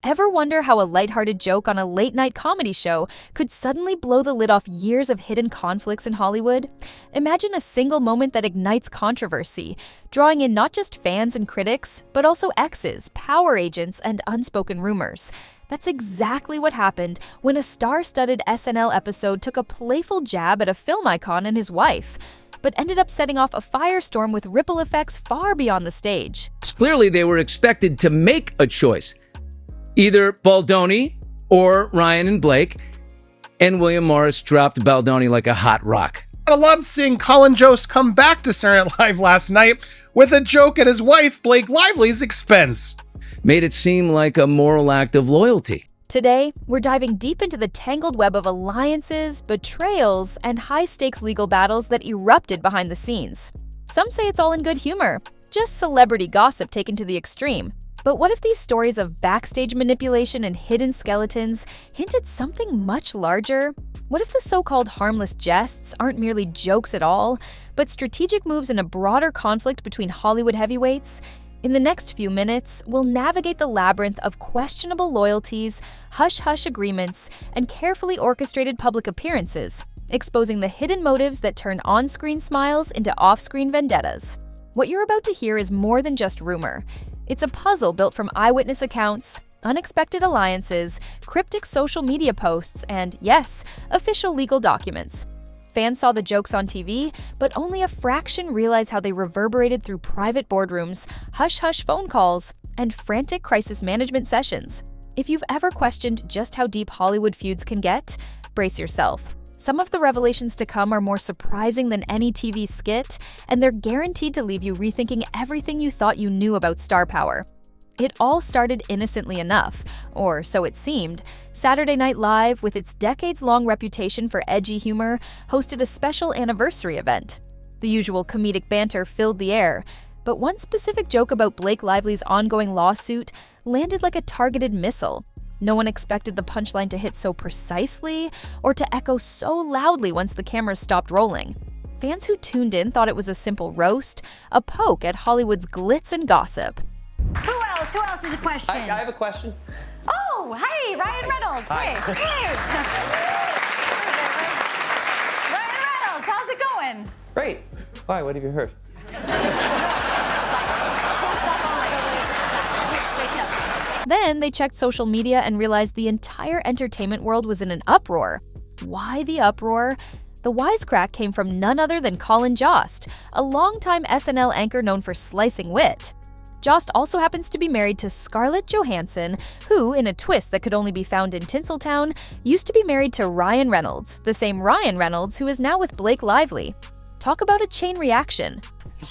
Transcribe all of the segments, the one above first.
Ever wonder how a lighthearted joke on a late-night comedy show could suddenly blow the lid off years of hidden conflicts in Hollywood? Imagine a single moment that ignites controversy, drawing in not just fans and critics, but also exes, power agents, and unspoken rumors. That's exactly what happened when a star-studded SNL episode took a playful jab at a film icon and his wife, but ended up setting off a firestorm with ripple effects far beyond the stage. Clearly, they were expected to make a choice. Either Baldoni or Ryan and Blake, and William Morris dropped Baldoni like a hot rock. I loved seeing Colin Jost come back to Saturday Night Live last night with a joke at his wife, Blake Lively's expense. Made it seem like a moral act of loyalty. Today, we're diving deep into the tangled web of alliances, betrayals, and high-stakes legal battles that erupted behind the scenes. Some say it's all in good humor, just celebrity gossip taken to the extreme. But what if these stories of backstage manipulation and hidden skeletons hint at something much larger? What if the so-called harmless jests aren't merely jokes at all, but strategic moves in a broader conflict between Hollywood heavyweights? In the next few minutes, we'll navigate the labyrinth of questionable loyalties, hush-hush agreements, and carefully orchestrated public appearances, exposing the hidden motives that turn on-screen smiles into off-screen vendettas. What you're about to hear is more than just rumor. It's a puzzle built from eyewitness accounts, unexpected alliances, cryptic social media posts, and, yes, official legal documents. Fans saw the jokes on TV, but only a fraction realize how they reverberated through private boardrooms, hush-hush phone calls, and frantic crisis management sessions. If you've ever questioned just how deep Hollywood feuds can get, brace yourself. Some of the revelations to come are more surprising than any TV skit, and they're guaranteed to leave you rethinking everything you thought you knew about star power. It all started innocently enough, or so it seemed. Saturday Night Live, with its decades-long reputation for edgy humor, hosted a special anniversary event. The usual comedic banter filled the air, but one specific joke about Blake Lively's ongoing lawsuit landed like a targeted missile. No one expected the punchline to hit so precisely, or to echo so loudly once the cameras stopped rolling. Fans who tuned in thought it was a simple roast, a poke at Hollywood's glitz and gossip. Who else? Who else has a question? I have a question. Oh, hey, Ryan Reynolds. Hi. Hey. Ryan Reynolds, how's it going? Great. Why? What have you heard? Then they checked social media and realized the entire entertainment world was in an uproar. Why the uproar? The wisecrack came from none other than Colin Jost, a longtime SNL anchor known for slicing wit. Jost also happens to be married to Scarlett Johansson, who, in a twist that could only be found in Tinseltown, used to be married to Ryan Reynolds, the same Ryan Reynolds who is now with Blake Lively. Talk about a chain reaction.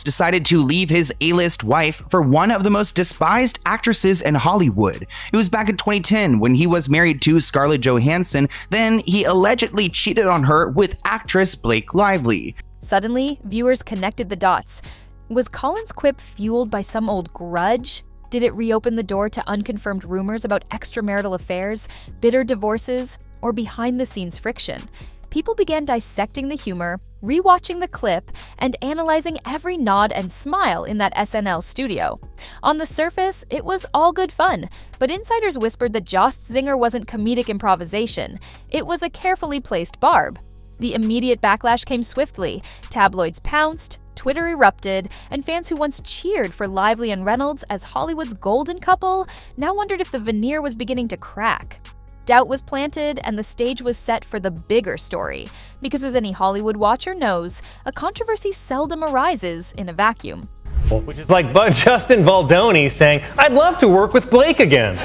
Decided to leave his A-list wife for one of the most despised actresses in Hollywood. It was back in 2010 when he was married to Scarlett Johansson. Then he allegedly cheated on her with actress Blake Lively. Suddenly, viewers connected the dots. Was Colin's quip fueled by some old grudge? Did it reopen the door to unconfirmed rumors about extramarital affairs, bitter divorces, or behind-the-scenes friction? People began dissecting the humor, rewatching the clip, and analyzing every nod and smile in that SNL studio. On the surface, it was all good fun, but insiders whispered that Jost's zinger wasn't comedic improvisation. It was a carefully placed barb. The immediate backlash came swiftly. Tabloids pounced, Twitter erupted, and fans who once cheered for Lively and Reynolds as Hollywood's golden couple now wondered if the veneer was beginning to crack. Doubt was planted, and the stage was set for the bigger story. Because as any Hollywood watcher knows, a controversy seldom arises in a vacuum. Which is like Justin Baldoni saying, "I'd love to work with Blake again."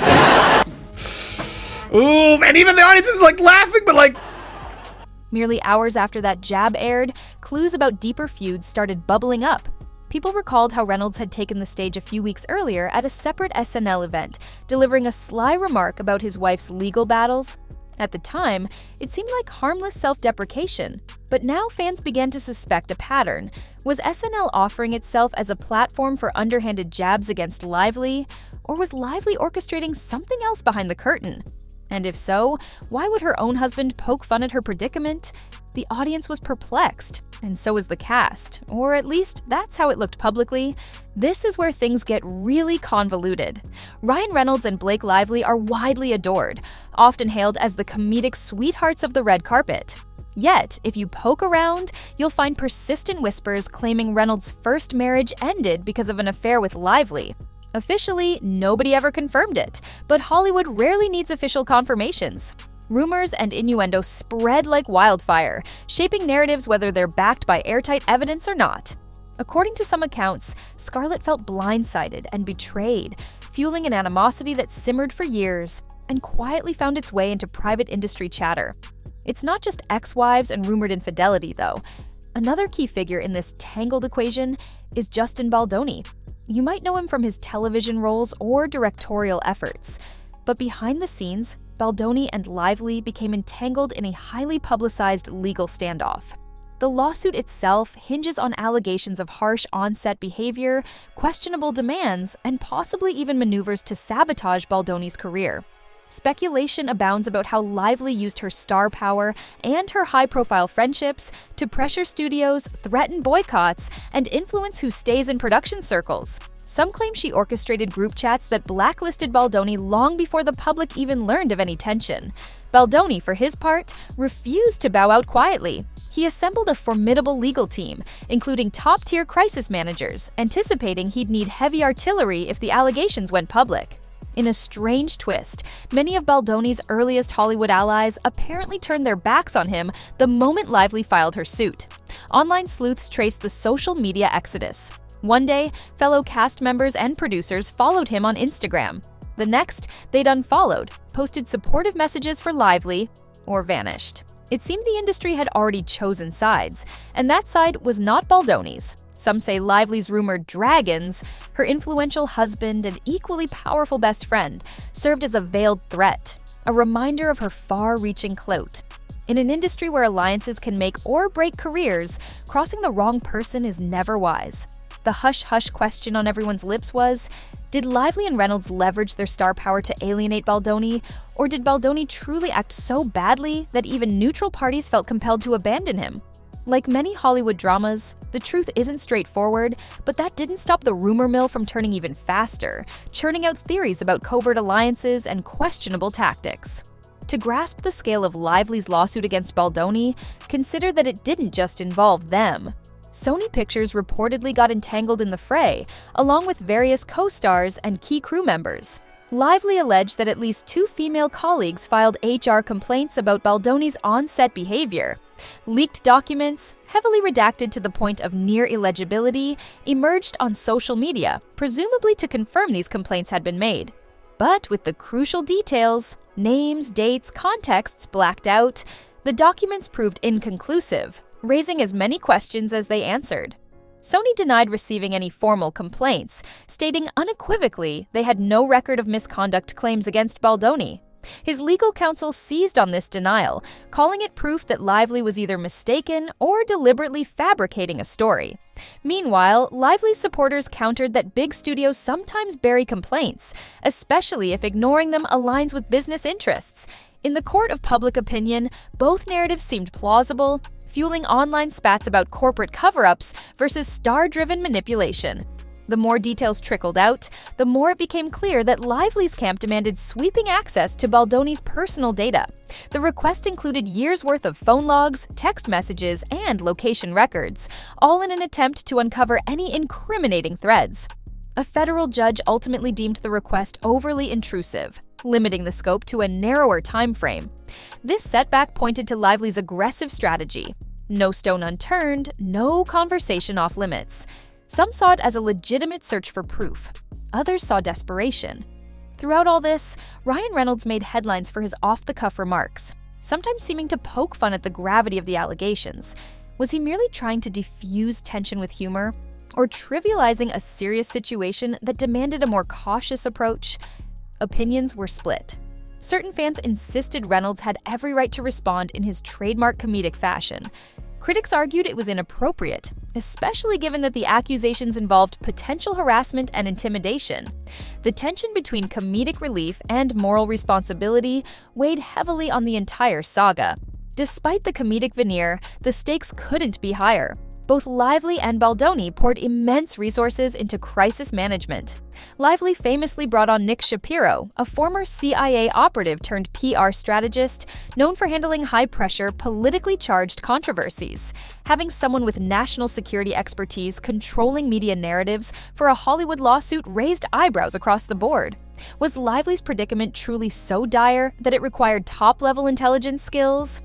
Ooh, and even the audience is laughing, but Merely hours after that jab aired, clues about deeper feuds started bubbling up. People recalled how Reynolds had taken the stage a few weeks earlier at a separate SNL event, delivering a sly remark about his wife's legal battles. At the time, it seemed like harmless self-deprecation, but now fans began to suspect a pattern. Was SNL offering itself as a platform for underhanded jabs against Lively, or was Lively orchestrating something else behind the curtain? And if so, why would her own husband poke fun at her predicament? The audience was perplexed, and so was the cast, or at least that's how it looked publicly. This is where things get really convoluted. Ryan Reynolds and Blake Lively are widely adored, often hailed as the comedic sweethearts of the red carpet. Yet, if you poke around, you'll find persistent whispers claiming Reynolds' first marriage ended because of an affair with Lively. Officially, nobody ever confirmed it, but Hollywood rarely needs official confirmations. Rumors and innuendo spread like wildfire, shaping narratives whether they're backed by airtight evidence or not. According to some accounts, Scarlett felt blindsided and betrayed, fueling an animosity that simmered for years and quietly found its way into private industry chatter. It's not just ex-wives and rumored infidelity, though. Another key figure in this tangled equation is Justin Baldoni. You might know him from his television roles or directorial efforts, but behind the scenes, Baldoni and Lively became entangled in a highly publicized legal standoff. The lawsuit itself hinges on allegations of harsh on-set behavior, questionable demands, and possibly even maneuvers to sabotage Baldoni's career. Speculation abounds about how Lively used her star power and her high-profile friendships to pressure studios, threaten boycotts, and influence who stays in production circles. Some claim she orchestrated group chats that blacklisted Baldoni long before the public even learned of any tension. Baldoni, for his part, refused to bow out quietly. He assembled a formidable legal team, including top-tier crisis managers, anticipating he'd need heavy artillery if the allegations went public. In a strange twist, many of Baldoni's earliest Hollywood allies apparently turned their backs on him the moment Lively filed her suit. Online sleuths traced the social media exodus. One day, fellow cast members and producers followed him on Instagram. The next, they'd unfollowed, posted supportive messages for Lively, or vanished. It seemed the industry had already chosen sides, and that side was not Baldoni's. Some say Lively's rumored dragons, her influential husband and equally powerful best friend, served as a veiled threat, a reminder of her far-reaching clout. In an industry where alliances can make or break careers, crossing the wrong person is never wise. The hush-hush question on everyone's lips was, did Lively and Reynolds leverage their star power to alienate Baldoni, or did Baldoni truly act so badly that even neutral parties felt compelled to abandon him? Like many Hollywood dramas, the truth isn't straightforward, but that didn't stop the rumor mill from turning even faster, churning out theories about covert alliances and questionable tactics. To grasp the scale of Lively's lawsuit against Baldoni, consider that it didn't just involve them. Sony Pictures reportedly got entangled in the fray, along with various co-stars and key crew members. Lively alleged that at least 2 female colleagues filed HR complaints about Baldoni's on-set behavior. Leaked documents, heavily redacted to the point of near illegibility, emerged on social media, presumably to confirm these complaints had been made. But with the crucial details, names, dates, contexts blacked out, the documents proved inconclusive, raising as many questions as they answered. Sony denied receiving any formal complaints, stating unequivocally they had no record of misconduct claims against Baldoni. His legal counsel seized on this denial, calling it proof that Lively was either mistaken or deliberately fabricating a story. Meanwhile, Lively's supporters countered that big studios sometimes bury complaints, especially if ignoring them aligns with business interests. In the court of public opinion, both narratives seemed plausible, fueling online spats about corporate cover-ups versus star-driven manipulation. The more details trickled out, the more it became clear that Lively's camp demanded sweeping access to Baldoni's personal data. The request included years' worth of phone logs, text messages, and location records, all in an attempt to uncover any incriminating threads. A federal judge ultimately deemed the request overly intrusive, limiting the scope to a narrower time frame. This setback pointed to Lively's aggressive strategy. No stone unturned, no conversation off limits. Some saw it as a legitimate search for proof. Others saw desperation. Throughout all this, Ryan Reynolds made headlines for his off-the-cuff remarks, sometimes seeming to poke fun at the gravity of the allegations. Was he merely trying to diffuse tension with humor, or trivializing a serious situation that demanded a more cautious approach? Opinions were split. Certain fans insisted Reynolds had every right to respond in his trademark comedic fashion. Critics argued it was inappropriate, especially given that the accusations involved potential harassment and intimidation. The tension between comedic relief and moral responsibility weighed heavily on the entire saga. Despite the comedic veneer, the stakes couldn't be higher. Both Lively and Baldoni poured immense resources into crisis management. Lively famously brought on Nick Shapiro, a former CIA operative turned PR strategist known for handling high-pressure, politically charged controversies. Having someone with national security expertise controlling media narratives for a Hollywood lawsuit raised eyebrows across the board. Was Lively's predicament truly so dire that it required top-level intelligence skills?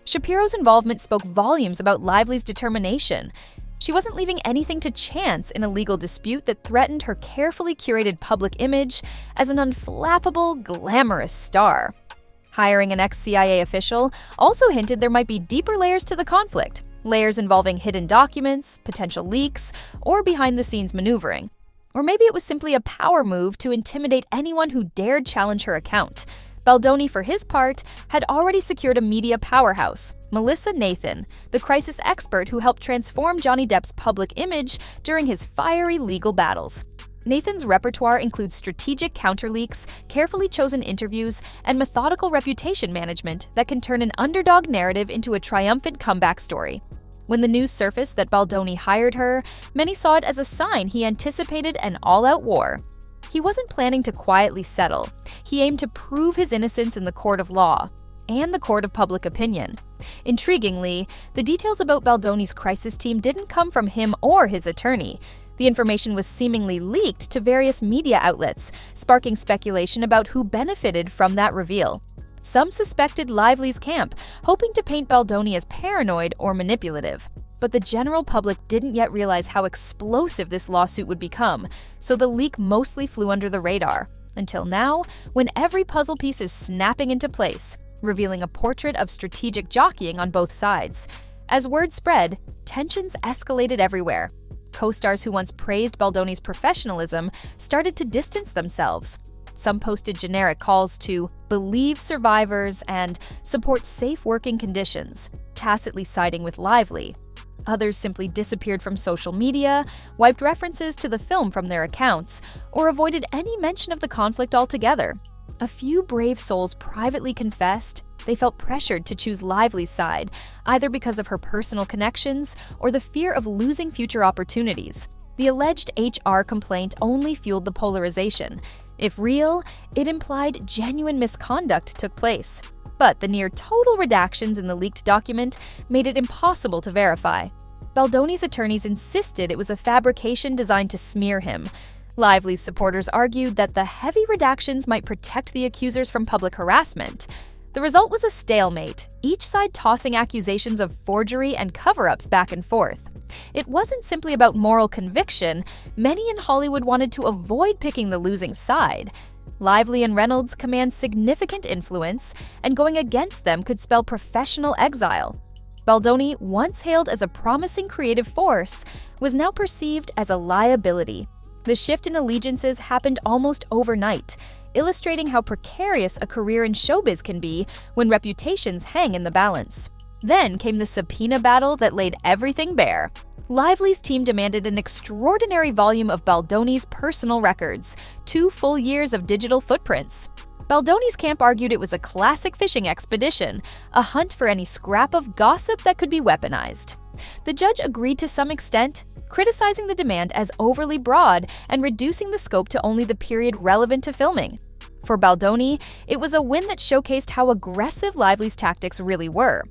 Shapiro's involvement spoke volumes about Lively's determination. She wasn't leaving anything to chance in a legal dispute that threatened her carefully curated public image as an unflappable, glamorous star. Hiring an ex-CIA official also hinted there might be deeper layers to the conflict, layers involving hidden documents, potential leaks, or behind-the-scenes maneuvering. Or maybe it was simply a power move to intimidate anyone who dared challenge her account. Baldoni, for his part, had already secured a media powerhouse, Melissa Nathan, the crisis expert who helped transform Johnny Depp's public image during his fiery legal battles. Nathan's repertoire includes strategic counterleaks, carefully chosen interviews, and methodical reputation management that can turn an underdog narrative into a triumphant comeback story. When the news surfaced that Baldoni hired her, many saw it as a sign he anticipated an all-out war. He wasn't planning to quietly settle. He aimed to prove his innocence in the court of law and the court of public opinion. Intriguingly, the details about Baldoni's crisis team didn't come from him or his attorney. The information was seemingly leaked to various media outlets, sparking speculation about who benefited from that reveal. Some suspected Lively's camp, hoping to paint Baldoni as paranoid or manipulative. But the general public didn't yet realize how explosive this lawsuit would become, so the leak mostly flew under the radar. Until now, when every puzzle piece is snapping into place, revealing a portrait of strategic jockeying on both sides. As word spread, tensions escalated everywhere. Co-stars who once praised Baldoni's professionalism started to distance themselves. Some posted generic calls to believe survivors and support safe working conditions, tacitly siding with Lively. Others simply disappeared from social media, wiped references to the film from their accounts, or avoided any mention of the conflict altogether. A few brave souls privately confessed they felt pressured to choose Lively's side, either because of her personal connections or the fear of losing future opportunities. The alleged HR complaint only fueled the polarization. If real, it implied genuine misconduct took place. But the near-total redactions in the leaked document made it impossible to verify. Baldoni's attorneys insisted it was a fabrication designed to smear him. Lively's supporters argued that the heavy redactions might protect the accusers from public harassment. The result was a stalemate, each side tossing accusations of forgery and cover-ups back and forth. It wasn't simply about moral conviction. Many in Hollywood wanted to avoid picking the losing side. Lively and Reynolds command significant influence, and going against them could spell professional exile. Baldoni, once hailed as a promising creative force, was now perceived as a liability. The shift in allegiances happened almost overnight, illustrating how precarious a career in showbiz can be when reputations hang in the balance. Then came the subpoena battle that laid everything bare. Lively's team demanded an extraordinary volume of Baldoni's personal records, 2 full years of digital footprints. Baldoni's camp argued it was a classic fishing expedition, a hunt for any scrap of gossip that could be weaponized. The judge agreed to some extent, criticizing the demand as overly broad and reducing the scope to only the period relevant to filming. For Baldoni, it was a win that showcased how aggressive Lively's tactics really were.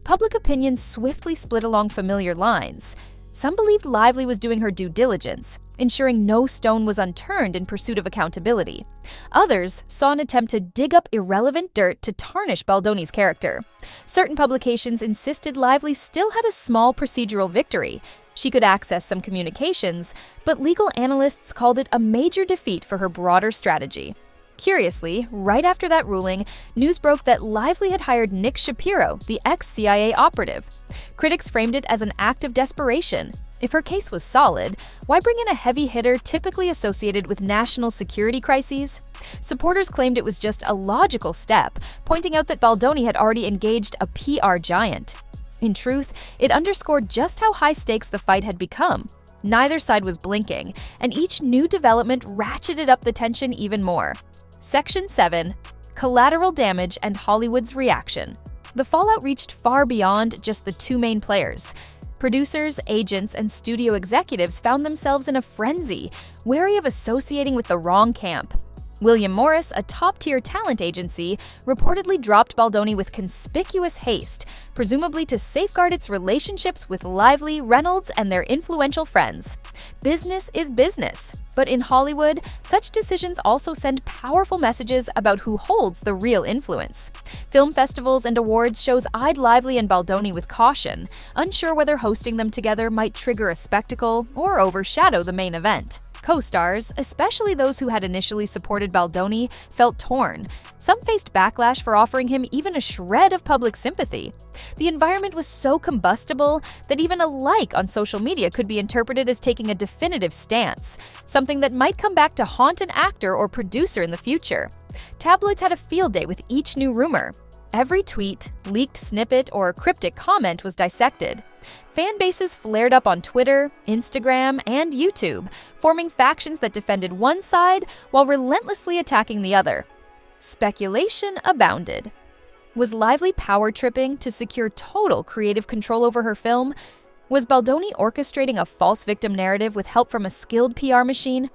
Public opinion swiftly split along familiar lines. Some believed Lively was doing her due diligence, ensuring no stone was unturned in pursuit of accountability. Others saw an attempt to dig up irrelevant dirt to tarnish Baldoni's character. Certain publications insisted Lively still had a small procedural victory. She could access some communications, but legal analysts called it a major defeat for her broader strategy. Curiously, right after that ruling, news broke that Lively had hired Nick Shapiro, the ex-CIA operative. Critics framed it as an act of desperation. If her case was solid, why bring in a heavy hitter typically associated with national security crises? Supporters claimed it was just a logical step, pointing out that Baldoni had already engaged a PR giant. In truth, it underscored just how high stakes the fight had become. Neither side was blinking, and each new development ratcheted up the tension even more. Section 7. Collateral damage and Hollywood's reaction. The fallout reached far beyond just the two main players. Producers, agents, and studio executives found themselves in a frenzy, wary of associating with the wrong camp. William Morris, a top-tier talent agency, reportedly dropped Baldoni with conspicuous haste, presumably to safeguard its relationships with Lively, Reynolds, and their influential friends. Business is business, but in Hollywood, such decisions also send powerful messages about who holds the real influence. Film festivals and awards shows eyed Lively and Baldoni with caution, unsure whether hosting them together might trigger a spectacle or overshadow the main event. Co-stars, especially those who had initially supported Baldoni, felt torn. Some faced backlash for offering him even a shred of public sympathy. The environment was so combustible that even a like on social media could be interpreted as taking a definitive stance, something that might come back to haunt an actor or producer in the future. Tabloids had a field day with each new rumor. Every tweet, leaked snippet, or cryptic comment was dissected. Fan bases flared up on Twitter, Instagram, and YouTube, forming factions that defended one side while relentlessly attacking the other. Speculation abounded. Was Lively power-tripping to secure total creative control over her film? Was Baldoni orchestrating a false victim narrative with help from a skilled PR machine?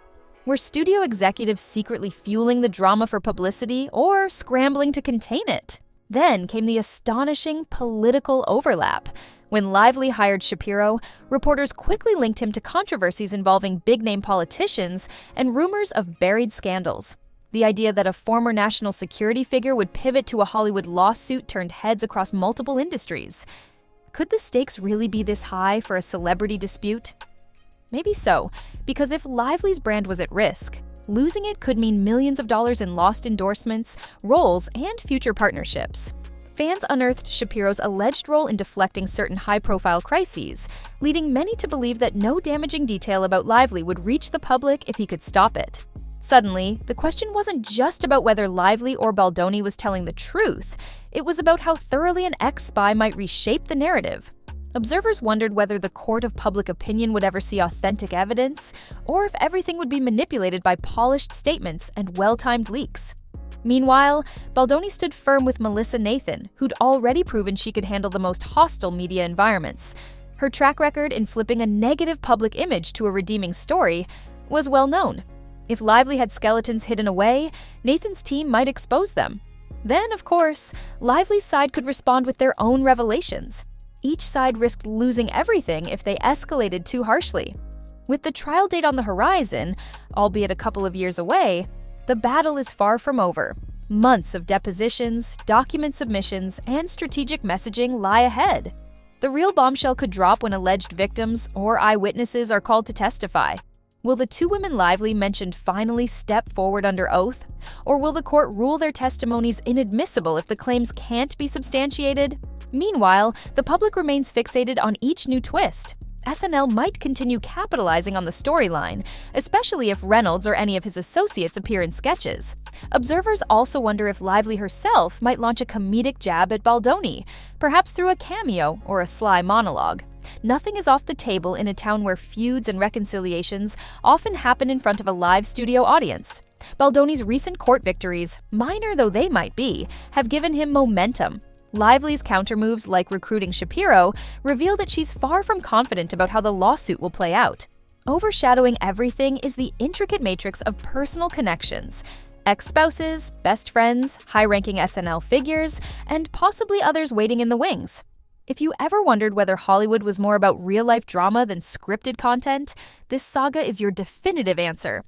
Were studio executives secretly fueling the drama for publicity or scrambling to contain it? Then came the astonishing political overlap. When Lively hired Shapiro, reporters quickly linked him to controversies involving big-name politicians and rumors of buried scandals. The idea that a former national security figure would pivot to a Hollywood lawsuit turned heads across multiple industries. Could the stakes really be this high for a celebrity dispute? Maybe so, because if Lively's brand was at risk, losing it could mean millions of dollars in lost endorsements, roles, and future partnerships. Fans unearthed Shapiro's alleged role in deflecting certain high-profile crises, leading many to believe that no damaging detail about Lively would reach the public if he could stop it. Suddenly, the question wasn't just about whether Lively or Baldoni was telling the truth. It was about how thoroughly an ex-spy might reshape the narrative. Observers wondered whether the court of public opinion would ever see authentic evidence, or if everything would be manipulated by polished statements and well-timed leaks. Meanwhile, Baldoni stood firm with Melissa Nathan, who'd already proven she could handle the most hostile media environments. Her track record in flipping a negative public image to a redeeming story was well known. If Lively had skeletons hidden away, Nathan's team might expose them. Then, of course, Lively's side could respond with their own revelations. Each side risked losing everything if they escalated too harshly. With the trial date on the horizon, albeit a couple of years away, the battle is far from over. Months of depositions, document submissions, and strategic messaging lie ahead. The real bombshell could drop when alleged victims or eyewitnesses are called to testify. Will the two women Lively mentioned finally step forward under oath? Or will the court rule their testimonies inadmissible if the claims can't be substantiated? Meanwhile, the public remains fixated on each new twist. SNL might continue capitalizing on the storyline, especially if Reynolds or any of his associates appear in sketches. Observers also wonder if Lively herself might launch a comedic jab at Baldoni, perhaps through a cameo or a sly monologue. Nothing is off the table in a town where feuds and reconciliations often happen in front of a live studio audience. Baldoni's recent court victories, minor though they might be, have given him momentum. Lively's countermoves, like recruiting Shapiro, reveal that she's far from confident about how the lawsuit will play out. Overshadowing everything is the intricate matrix of personal connections. Ex-spouses, best friends, high-ranking SNL figures, and possibly others waiting in the wings. If you ever wondered whether Hollywood was more about real-life drama than scripted content, this saga is your definitive answer.